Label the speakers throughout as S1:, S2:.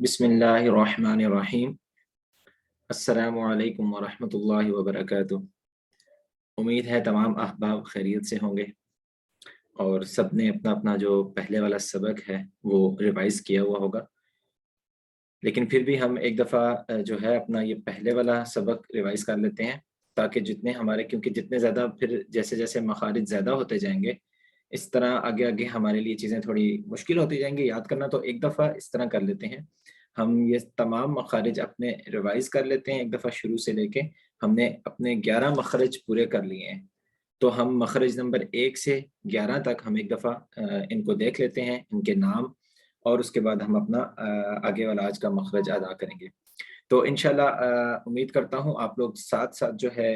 S1: بسم اللہ الرحمن الرحیم۔ السلام علیکم ورحمۃ اللہ وبرکاتہ۔ امید ہے تمام احباب خیریت سے ہوں گے اور سب نے اپنا اپنا جو پہلے والا سبق ہے وہ ریوائز کیا ہوا ہوگا، لیکن پھر بھی ہم ایک دفعہ جو ہے اپنا یہ پہلے والا سبق ریوائز کر لیتے ہیں، تاکہ کیونکہ جتنے زیادہ پھر جیسے جیسے مخارج زیادہ ہوتے جائیں گے اس طرح آگے آگے ہمارے لیے چیزیں تھوڑی مشکل ہوتی جائیں گی یاد کرنا۔ تو ایک دفعہ اس طرح کر لیتے ہیں، ہم یہ تمام مخارج اپنے ریوائز کر لیتے ہیں ایک دفعہ شروع سے لے کے۔ ہم نے اپنے 11 مخرج پورے کر لیے ہیں، تو ہم مخرج نمبر 1 سے 11 تک ہم ایک دفعہ ان کو دیکھ لیتے ہیں، ان کے نام، اور اس کے بعد ہم اپنا آگے والا آج کا مخرج ادا کریں گے۔ تو انشاءاللہ امید کرتا ہوں آپ لوگ ساتھ ساتھ جو ہے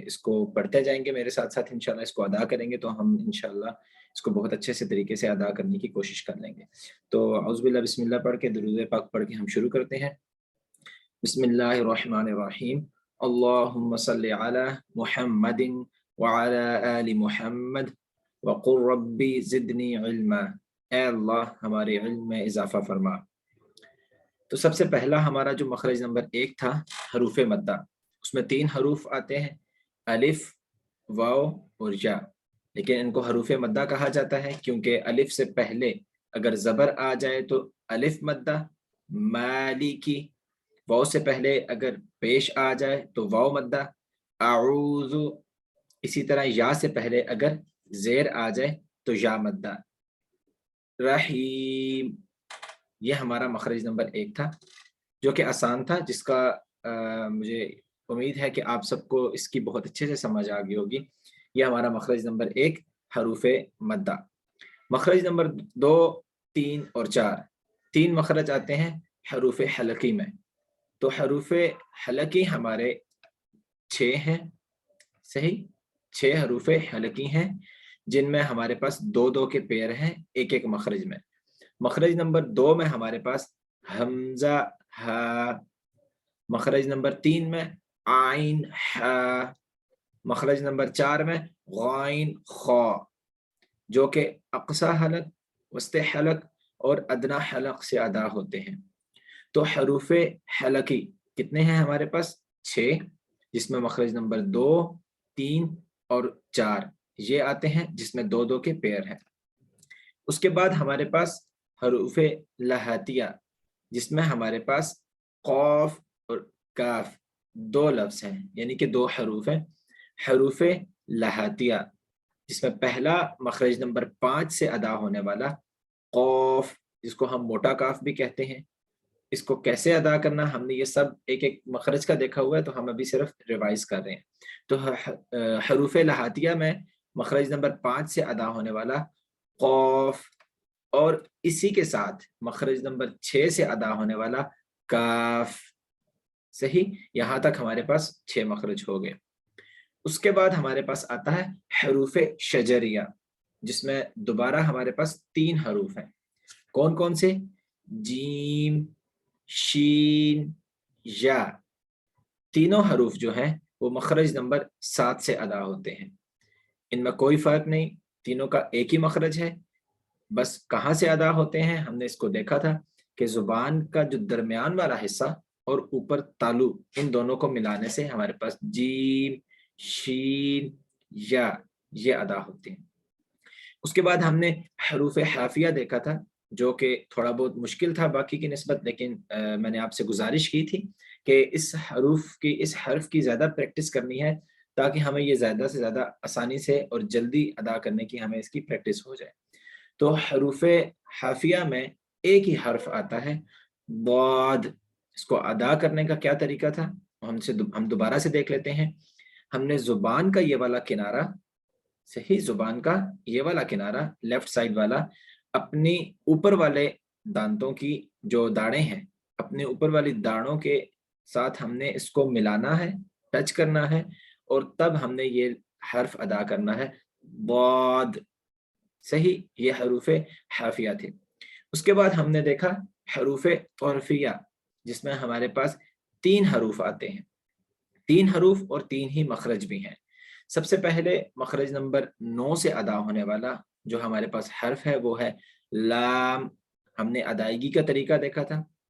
S1: اس کو پڑھتے جائیں گے، میرے ساتھ ساتھ انشاءاللہ اس کو ادا کریں گے، تو ہم انشاءاللہ اس کو بہت اچھے سے طریقے سے ادا کرنے کی کوشش کر لیں گے۔ تو اعوذ باللہ بسم اللہ پڑھ کے درود پاک پڑھ کے ہم شروع کرتے ہیں۔ بسم اللہ الرحمن الرحیم۔ اللہم صلی علی محمد وعلی آل محمد وقل ربی زدنی علما، اے اللہ ہمارے علم میں اضافہ فرما۔ تو سب سے پہلا ہمارا جو مخرج نمبر 1 تھا حروف مدہ، اس میں 3 حروف آتے ہیں، الف، واو اور یا، لیکن ان کو حروف مدہ کہا جاتا ہے کیونکہ الف سے پہلے اگر زبر آ جائے تو الف مدہ، مالکی، واو سے پہلے اگر پیش آ جائے تو واو مدہ، اعوذ، اسی طرح یا سے پہلے اگر زیر آ جائے تو یا مدہ، رحیم۔ یہ ہمارا مخرج نمبر 1 تھا جو کہ آسان تھا، جس کا مجھے امید ہے کہ آپ سب کو اس کی بہت اچھے سے سمجھ آ گئی ہوگی۔ یہ ہمارا مخرج نمبر 1 حروف مدہ۔ مخرج نمبر 2، 3 اور 4، 3 مخرج آتے ہیں حروف حلقی میں۔ تو حروف حلقی ہمارے 6 ہیں، صحیح، 6 حروف حلقی ہیں جن میں ہمارے پاس 2 کے پیر ہیں ایک ایک مخرج میں۔ مخرج نمبر 2 میں ہمارے پاس حمزہ ہا، مخرج نمبر 3 میں عین ہا، مخرج نمبر 4 میں غائن خا، جو کہ اقصی حلق، وسط حلق اور ادنا حلق سے ادا ہوتے ہیں۔ تو حروف حلقی کتنے ہیں ہمارے پاس؟ 6، جس میں مخرج نمبر 2، 3 اور 4 یہ آتے ہیں جس میں 2 کے پیر ہیں۔ اس کے بعد ہمارے پاس حروف لہاتیہ، جس میں ہمارے پاس قاف اور کاف 2 لفظ ہیں، یعنی کہ 2 حروف ہیں۔ حروف لہاتیہ جس میں پہلا مخرج نمبر 5 سے ادا ہونے والا قاف، جس کو ہم موٹا کاف بھی کہتے ہیں، اس کو کیسے ادا کرنا ہم نے یہ سب ایک ایک مخرج کا دیکھا ہوا ہے، تو ہم ابھی صرف ریوائز کر رہے ہیں۔ تو حروف لہاتیہ میں مخرج نمبر 5 سے ادا ہونے والا قاف، اور اسی کے ساتھ مخرج نمبر 6 سے ادا ہونے والا کاف، صحیح، یہاں تک ہمارے پاس 6 مخرج ہو گئے۔ اس کے بعد ہمارے پاس آتا ہے حروف شجریہ، جس میں دوبارہ ہمارے پاس 3 حروف ہیں۔ کون کون سے؟ جیم، شین، یا، تینوں حروف جو ہیں وہ مخرج نمبر 7 سے ادا ہوتے ہیں۔ ان میں کوئی فرق نہیں، تینوں کا ایک ہی مخرج ہے، بس کہاں سے ادا ہوتے ہیں ہم نے اس کو دیکھا تھا کہ زبان کا جو درمیان والا حصہ اور اوپر تالو، ان دونوں کو ملانے سے ہمارے پاس جیم، شین، یا یہ ادا ہوتے ہیں۔ اس کے بعد ہم نے حروف حافیہ دیکھا تھا جو کہ تھوڑا بہت مشکل تھا باقی کی نسبت، لیکن میں نے آپ سے گزارش کی تھی کہ اس حرف کی زیادہ پریکٹس کرنی ہے تاکہ ہمیں یہ زیادہ سے زیادہ آسانی سے اور جلدی ادا کرنے کی ہمیں اس کی پریکٹس ہو جائے۔ تو حروف حافیہ میں ایک ہی حرف آتا ہے ضاد، اس کو ادا کرنے کا کیا طریقہ تھا ہم دوبارہ سے دیکھ لیتے ہیں۔ ہم نے زبان کا یہ والا کنارہ، صحیح، زبان کا یہ والا کنارہ لیفٹ سائڈ والا اپنی اوپر والے دانتوں کی جو داڑیں ہیں، اپنے اوپر والی داڑوں کے ساتھ ہم نے اس کو ملانا ہے، ٹچ کرنا ہے، اور تب ہم نے یہ حرف ادا کرنا ہے ضاد، صحیح، یہ حروف حافیہ تھے۔ اس کے بعد ہم نے دیکھا حروف طرفیہ، جس میں ہمارے پاس 3 حروف آتے ہیں، 3 حروف اور 3 ہی مخرج بھی ہیں۔ سب سے پہلے مخرج نمبر 9 سے ادا ہونے والا جو ہمارے پاس حرف ہے وہ ہے لام۔ ہم نے ادائیگی کا طریقہ دیکھا تھا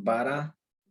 S1: 12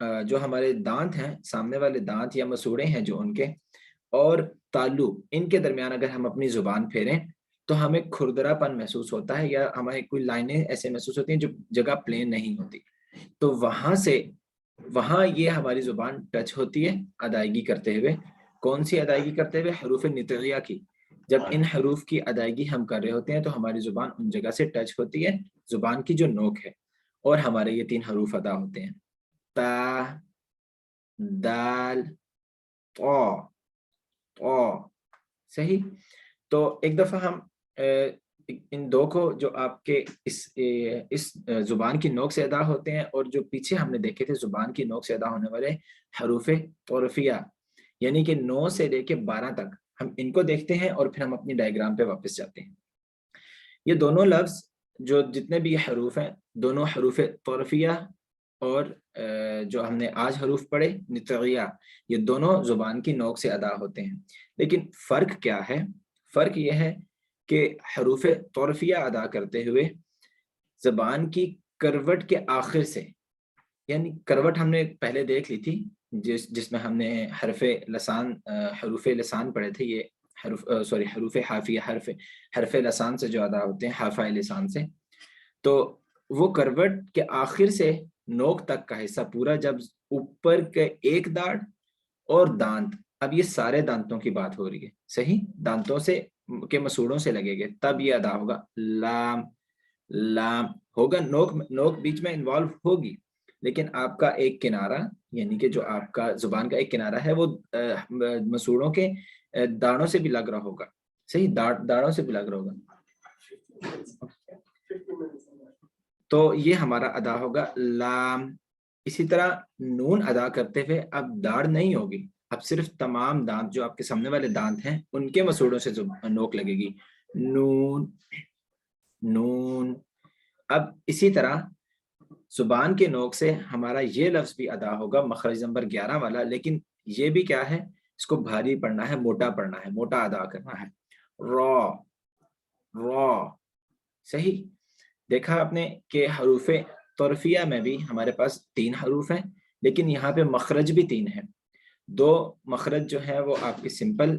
S1: جو ہمارے دانت ہیں، سامنے والے دانت یا مسوڑے ہیں جو ان کے، اور تالو، ان کے درمیان اگر ہم اپنی زبان پھیریں تو ہمیں کھردرا پن محسوس ہوتا ہے، یا ہمیں کوئی لائنیں ایسے محسوس ہوتی ہیں جو جگہ پلین نہیں ہوتی، تو وہاں یہ ہماری زبان ٹچ ہوتی ہے ادائیگی کرتے ہوئے. کون سی ادائیگی کرتے ہوئے؟ حروف نطقیہ کی. جب ان حروف کی ادائیگی ہم کر رہے ہوتے ہیں تو ہماری زبان ان جگہ سے ٹچ ہوتی ہے، زبان کی جو نوک ہے، اور ہمارے یہ 3 حروف ادا ہوتے ہیں: تا، دال، طا. صحیح. تو ایک دفعہ ہم ان دو کو جو آپ کے اس زبان کی نوک سے ادا ہوتے ہیں، اور جو پیچھے ہم نے دیکھے تھے زبان کی نوک سے ادا ہونے والے حروف طرفیہ، یعنی کہ 9 سے لے کے 12 تک، ہم ان کو دیکھتے ہیں اور پھر ہم اپنی ڈائیگرام پہ واپس جاتے ہیں. یہ دونوں لفظ جو جتنے بھی حروف ہیں، دونوں حروف طرفیہ اور جو ہم نے آج حروف پڑھے نطقیہ، یہ دونوں زبان کی نوک سے ادا ہوتے ہیں. لیکن فرق کیا ہے؟ فرق یہ ہے کہ حروف طرفیہ ادا کرتے ہوئے زبان کی کروٹ کے آخر سے، یعنی کروٹ ہم نے پہلے دیکھ لی تھی جس میں ہم نے حرف لسان پڑھے تھے، یہ حروف حافیہ، حرف لسان سے جو ادا ہوتے ہیں، حافہ لسان سے. تو وہ کروٹ کے آخر سے نوک تک کا حصہ پورا، جب اوپر کے ایک دانت اور دانت، اب یہ سارے دانتوں کی بات ہو رہی ہے، صحیح، دانتوں سے کے مسوڑوں سے لگے گے، تب یہ ادا ہوگا. لام، لام ہوگا، نوک بیچ میں انوالو ہوگی، لیکن آپ کا ایک کنارہ، یعنی کہ جو آپ کا زبان کا ایک کنارہ ہے، وہ مسوڑوں کے داڑوں سے بھی لگ رہا ہوگا، صحیح، داڑوں سے بھی لگ رہا ہوگا. تو یہ ہمارا ادا ہوگا لام. اسی طرح نون ادا کرتے ہوئے اب داڑ نہیں ہوگی، اب صرف تمام دانت جو آپ کے سامنے والے دانت ہیں ان کے مسوڑوں سے نوک لگے گی. نون، نون. اب اسی طرح زبان کے نوک سے ہمارا یہ لفظ بھی ادا ہوگا، مخرج نمبر 11 والا، لیکن یہ بھی کیا ہے، اس کو بھاری پڑھنا ہے، موٹا پڑھنا ہے، موٹا ادا کرنا ہے. را، را. صحیح. دیکھا آپ نے کہ حروف طرفیہ میں بھی ہمارے پاس 3 حروف ہیں، لیکن یہاں پہ مخرج بھی 3 ہیں. 2 مخرج جو ہے وہ آپ کی سمپل،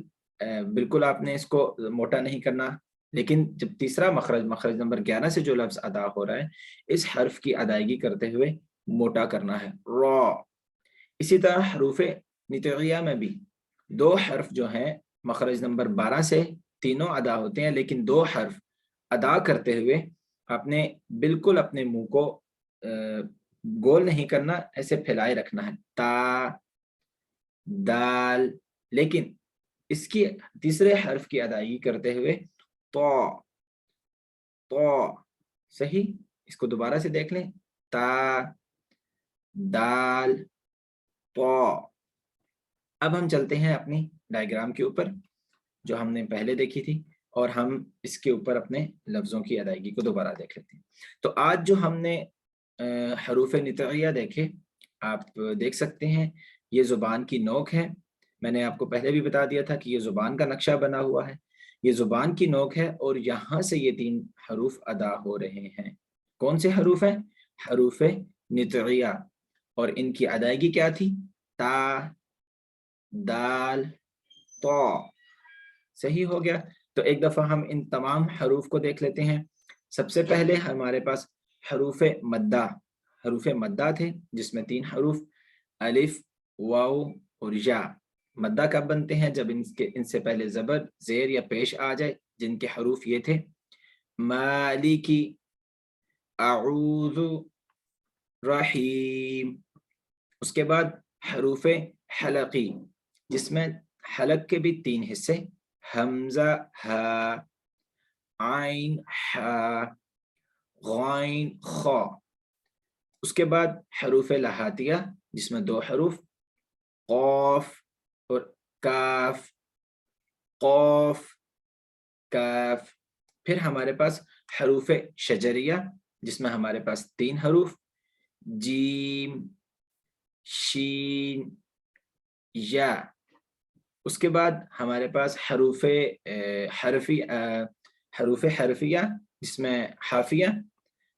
S1: بالکل آپ نے اس کو موٹا نہیں کرنا، لیکن جب تیسرا مخرج نمبر 11 سے جو لفظ ادا ہو رہا ہے، اس حرف کی ادائیگی کرتے ہوئے موٹا کرنا ہے، را. اسی طرح حروف نطقیہ میں بھی 2 حرف جو ہیں مخرج نمبر 12 سے تینوں ادا ہوتے ہیں، لیکن 2 حرف ادا کرتے ہوئے آپ نے بالکل اپنے منہ کو گول نہیں کرنا، ایسے پھیلائے رکھنا ہے، تا، دال. لیکن اس کی تیسرے حرف کی ادائیگی کرتے ہوئے تو، تو. صحیح. اس کو دوبارہ سے دیکھ لیں، تا، دال، تو. اب ہم چلتے ہیں اپنی ڈائیگرام کے اوپر جو ہم نے پہلے دیکھی تھی، اور ہم اس کے اوپر اپنے لفظوں کی ادائیگی کو دوبارہ دیکھ لیتے ہیں. تو آج جو ہم نے حروف نطقیہ دیکھے، آپ دیکھ سکتے ہیں یہ زبان کی نوک ہے. میں نے آپ کو پہلے بھی بتا دیا تھا کہ یہ زبان کا نقشہ بنا ہوا ہے، یہ زبان کی نوک ہے، اور یہاں سے یہ 3 حروف ادا ہو رہے ہیں. کون سے حروف ہیں؟ حروف نطقیہ. اور ان کی ادائیگی کیا تھی؟ تا، دال، تو. صحیح ہو گیا. تو ایک دفعہ ہم ان تمام حروف کو دیکھ لیتے ہیں. سب سے پہلے ہمارے پاس حروف مدہ تھے، جس میں 3 حروف الف، واو اور یا. مدہ کب بنتے ہیں؟ جب ان سے پہلے زبر، زیر یا پیش آ جائے، جن کے حروف یہ تھے: مالکی، اعوذ، رحیم. اس کے بعد حروف حلقی، جس میں حلق کے بھی 3 حصے: حمزہ، ہا، عین، ہا، غائن، خا. اس کے بعد حروف لہاتیہ، جس میں 2 حروف: قاف اور کاف، قاف، کاف. پھر ہمارے پاس حروف شجریہ، جس میں ہمارے پاس 3 حروف: جیم، شین، یا. اس کے بعد ہمارے پاس حروف حرفیہ، جس میں حافیہ،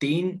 S1: 3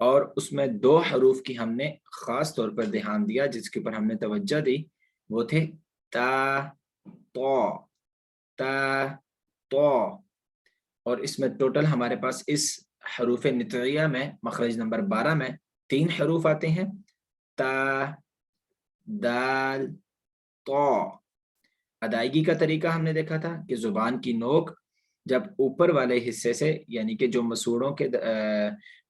S1: اور اس میں 2 حروف کی ہم نے خاص طور پر دھیان دیا، جس کے اوپر ہم نے توجہ دی، وہ تھے تا، تو، تا، تو، اور اس میں ٹوٹل ہمارے پاس اس حروف نطعیہ میں مخرج نمبر 12 میں 3 حروف آتے ہیں، تا، دال، تو۔ ادائیگی کا طریقہ ہم نے دیکھا تھا کہ زبان کی نوک جب اوپر والے حصے سے، یعنی کہ جو مسوڑوں کے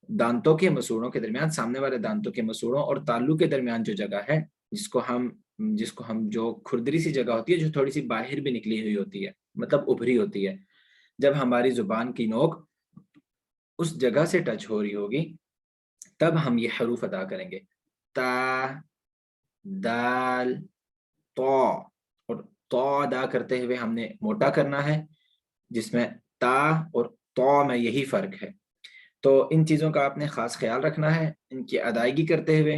S1: دانتوں کے مسوڑوں کے درمیان، سامنے والے دانتوں کے مسوڑوں اور تالو کے درمیان جو جگہ ہے، جس کو ہم جو کھردری سی جگہ ہوتی ہے، جو تھوڑی سی باہر بھی نکلی ہوئی ہوتی ہے، مطلب ابھری ہوتی ہے، جب ہماری زبان کی نوک اس جگہ سے ٹچ ہو رہی ہوگی، تب ہم یہ حروف ادا کریں گے، تا، دال، تو۔ اور تو ادا کرتے ہوئے ہم نے موٹا کرنا ہے، جس میں تا اور تو میں یہی فرق ہے۔ تو ان چیزوں کا آپ نے خاص خیال رکھنا ہے ان کی ادائیگی کرتے ہوئے۔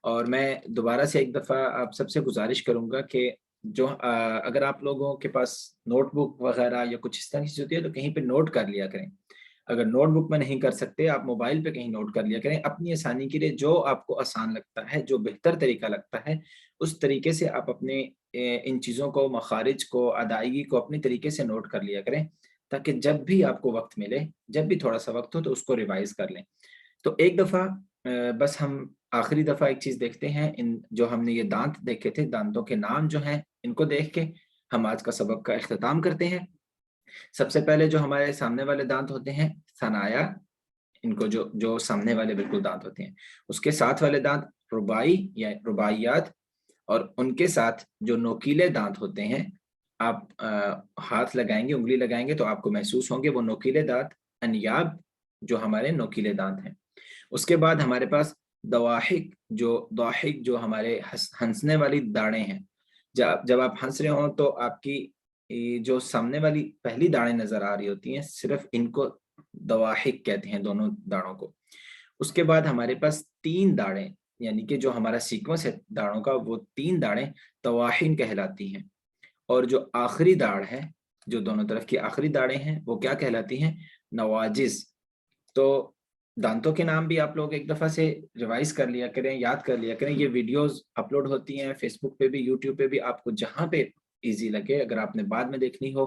S1: اور میں دوبارہ سے ایک دفعہ آپ سب سے گزارش کروں گا کہ جو اگر آپ لوگوں کے پاس نوٹ بک وغیرہ یا کچھ اس طرح کی چیز ہوتی ہے تو کہیں پہ نوٹ کر لیا کریں۔ اگر نوٹ بک میں نہیں کر سکتے، آپ موبائل پہ کہیں نوٹ کر لیا کریں، اپنی آسانی کے لیے جو آپ کو آسان لگتا ہے، جو بہتر طریقہ لگتا ہے، اس طریقے سے آپ اپنے ان چیزوں کو، مخارج کو، ادائیگی کو اپنی طریقے سے نوٹ کر لیا کریں، تاکہ جب بھی آپ کو وقت ملے، جب بھی تھوڑا سا وقت ہو تو اس کو ریوائز کر لیں۔ تو ایک دفعہ بس ہم آخری دفعہ ایک چیز دیکھتے ہیں، جو ہم نے یہ دانت دیکھے تھے، دانتوں کے نام جو ہیں، ان کو دیکھ کے ہم آج کا سبق کا اختتام کرتے ہیں۔ سب سے پہلے جو ہمارے سامنے والے دانت ہوتے ہیں، ثنایا، ان کو جو سامنے والے بالکل دانت ہوتے ہیں، اس کے ساتھ والے دانت ربائی یا رباعیات، اور ان کے ساتھ جو نوکیلے دانت ہوتے ہیں، آپ ہاتھ لگائیں گے، انگلی لگائیں گے تو آپ کو محسوس ہوں گے وہ نوکیلے دانت، انیاب، جو ہمارے نوکیلے دانت ہیں۔ اس کے بعد ہمارے پاس ضاحک جو ہمارے ہنسنے والی داڑیں ہیں، جب آپ ہنس رہے ہوں تو آپ کی جو سامنے والی پہلی داڑیں نظر آ رہی ہوتی ہیں، صرف ان کو ضواحک کہتے ہیں، دونوں داڑوں کو۔ اس کے بعد ہمارے پاس 3 داڑیں، یعنی کہ جو ہمارا سیکوینس ہے داڑوں کا، وہ 3 داڑیں طواحن کہلاتی ہیں۔ اور جو آخری داڑ ہے، جو دونوں طرف کی آخری داڑیں ہیں، وہ کیا کہلاتی ہیں؟ نواجز۔ تو دانتوں کے نام بھی آپ لوگ ایک دفعہ سے ریوائز کر لیا کریں، یاد کر لیا کریں۔ یہ ویڈیوز اپلوڈ ہوتی ہیں فیس بک پہ بھی، یوٹیوب پہ بھی، آپ کو جہاں پہ ایزی لگے، اگر آپ نے بعد میں دیکھنی ہو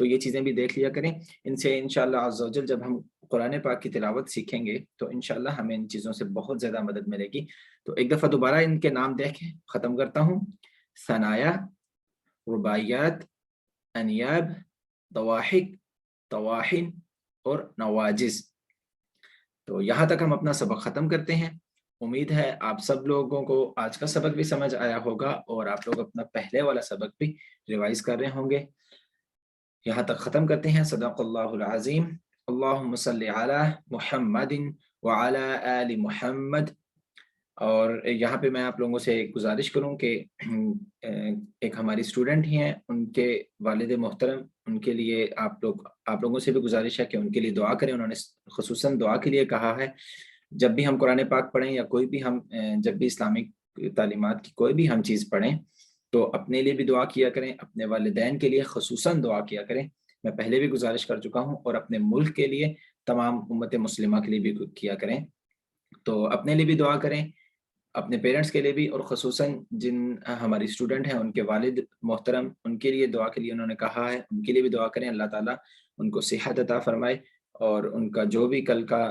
S1: تو یہ چیزیں بھی دیکھ لیا کریں۔ ان سے انشاءاللہ عز و جل جب ہم قرآن پاک کی تلاوت سیکھیں گے تو انشاءاللہ ہمیں ان چیزوں سے بہت زیادہ مدد ملے گی۔ تو ایک دفعہ دوبارہ ان کے نام دیکھیں، ختم کرتا ہوں۔ ثنایا، رباعیات، انیاب، ضواحک، طواحن اور نواجز۔ تو یہاں تک ہم اپنا سبق ختم کرتے ہیں۔ امید ہے آپ سب لوگوں کو آج کا سبق بھی سمجھ آیا ہوگا اور آپ لوگ اپنا پہلے والا سبق بھی ریوائز کر رہے ہوں گے۔ یہاں تک ختم کرتے ہیں۔ صدق اللہ العظیم۔ اللہم صلی علی محمد وعلی آل محمد۔ اور یہاں پہ میں آپ لوگوں سے گزارش کروں کہ ایک ہماری اسٹوڈنٹ ہی ہیں، ان کے والد محترم، ان کے لیے آپ لوگوں سے بھی گزارش ہے کہ ان کے لیے دعا کریں۔ انہوں نے خصوصاً دعا کے لیے کہا ہے، جب بھی ہم قرآن پاک پڑھیں یا کوئی بھی ہم جب بھی اسلامک تعلیمات کی کوئی بھی ہم چیز پڑھیں تو اپنے لیے بھی دعا کیا کریں، اپنے والدین کے لیے خصوصاً دعا کیا کریں۔ میں پہلے بھی گزارش کر چکا ہوں، اور اپنے ملک کے لیے، تمام امت مسلمہ کے لیے بھی کیا کریں۔ تو اپنے لیے بھی دعا کریں، اپنے پیرنٹس کے لیے بھی، اور خصوصاً جن ہماری اسٹوڈنٹ ہیں ان کے والد محترم، ان کے لیے دعا کے لیے انہوں نے کہا ہے، ان کے لیے بھی دعا کریں۔ اللہ تعالیٰ ان کو صحت عطا فرمائے، اور ان کا جو بھی کل کا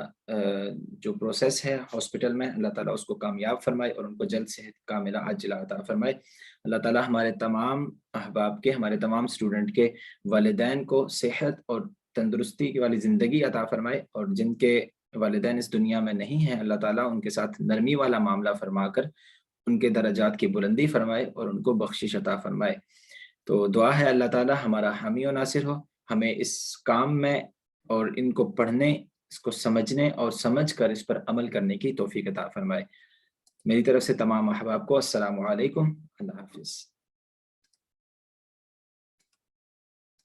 S1: جو پروسیس ہے ہاسپٹل میں، اللہ تعالیٰ اس کو کامیاب فرمائے اور ان کو جلد صحت کاملہ عاجلہ عطا فرمائے۔ اللہ تعالیٰ ہمارے تمام احباب کے، ہمارے تمام اسٹوڈنٹ کے والدین کو صحت اور تندرستی کی والی زندگی عطا فرمائے، اور جن کے والدین اس دنیا میں نہیں ہیں، اللہ تعالیٰ ان کے ساتھ نرمی والا معاملہ فرما کر ان کے درجات کی بلندی فرمائے اور ان کو بخشش عطا فرمائے۔ تو دعا ہے اللہ تعالیٰ ہمارا حامی و ناصر ہو، ہمیں اس کام میں اور ان کو پڑھنے، اس کو سمجھنے اور سمجھ کر اس پر عمل کرنے کی توفیق عطا فرمائے۔ میری طرف سے تمام احباب کو السلام علیکم، اللہ حافظ۔